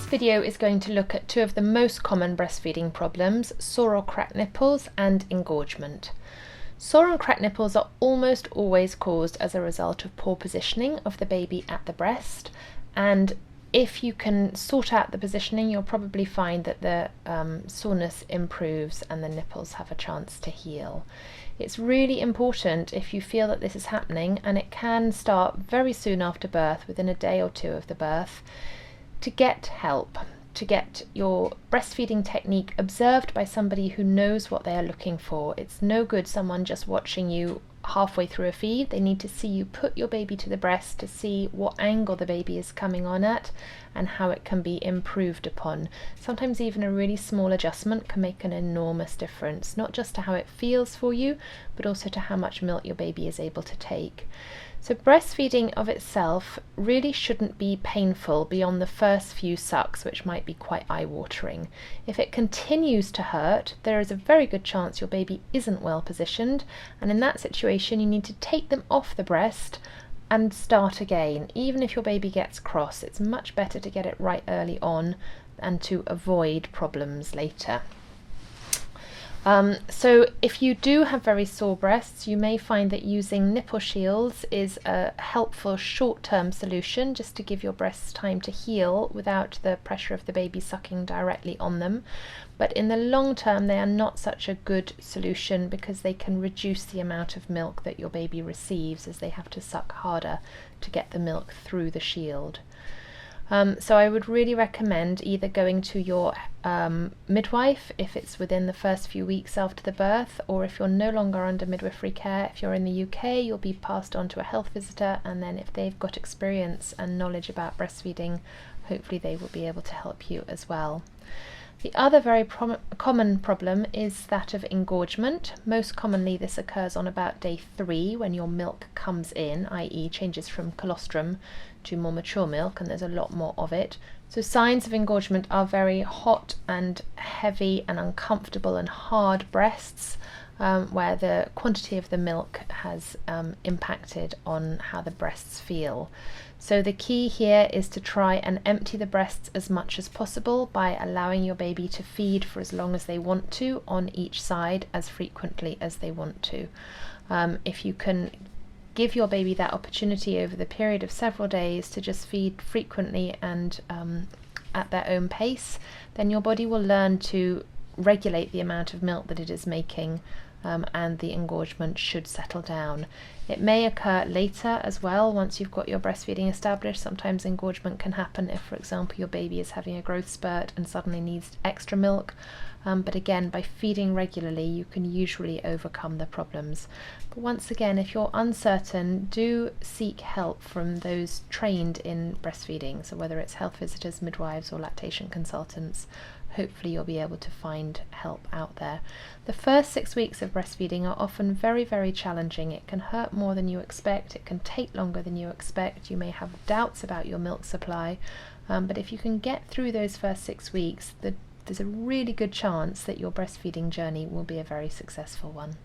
video is going to look at two of the most common breastfeeding problems, sore or cracked nipples and engorgement. Sore and cracked nipples are almost always caused as a result of poor positioning of the baby at the breast, and if you can sort out the positioning, you'll probably find that the soreness improves and the nipples have a chance to heal. It's really important if you feel that this is happening, and it can start very soon after birth, within a day or two of the birth, to get help, to get your breastfeeding technique observed by somebody who knows what they are looking for. It's no good someone just watching you halfway through a feed. They need to see you put your baby to the breast to see what angle the baby is coming on at and how it can be improved upon. Sometimes even a really small adjustment can make an enormous difference, not just to how it feels for you, but also to how much milk your baby is able to take. So breastfeeding of itself really shouldn't be painful beyond the first few sucks, which might be quite eye-watering. If it continues to hurt, there is a very good chance your baby isn't well positioned, and in that situation you need to take them off the breast and start again. Even if your baby gets cross, it's much better to get it right early on and to avoid problems later. So if you do have very sore breasts, you may find that using nipple shields is a helpful short-term solution, just to give your breasts time to heal without the pressure of the baby sucking directly on them. But in the long term, they are not such a good solution because they can reduce the amount of milk that your baby receives, as they have to suck harder to get the milk through the shield. So I would really recommend either going to your midwife if it's within the first few weeks after the birth, or if you're no longer under midwifery care, if you're in the UK, you'll be passed on to a health visitor, and then if they've got experience and knowledge about breastfeeding, hopefully they will be able to help you as well. The other very common problem is that of engorgement. Most commonly this occurs on about day 3 when your milk comes in, i.e. changes from colostrum to more mature milk, and there's a lot more of it. So signs of engorgement are very hot and heavy and uncomfortable and hard breasts, where the quantity of the milk has impacted on how the breasts feel. So the key here is to try and empty the breasts as much as possible by allowing your baby to feed for as long as they want to on each side, as frequently as they want to. If you can give your baby that opportunity over the period of several days to just feed frequently and at their own pace, then your body will learn to regulate the amount of milk that it is making, and the engorgement should settle down. It may occur later as well, once you've got your breastfeeding established. Sometimes engorgement can happen if, for example, your baby is having a growth spurt and suddenly needs extra milk. But again, by feeding regularly, you can usually overcome the problems. But once again, if you're uncertain, do seek help from those trained in breastfeeding. So whether it's health visitors, midwives, or lactation consultants, hopefully you'll be able to find help out there. The first 6 weeks of breastfeeding are often very, very challenging. It can hurt more than you expect. It can take longer than you expect. You may have doubts about your milk supply. But if you can get through those first 6 weeks, there's a really good chance that your breastfeeding journey will be a very successful one.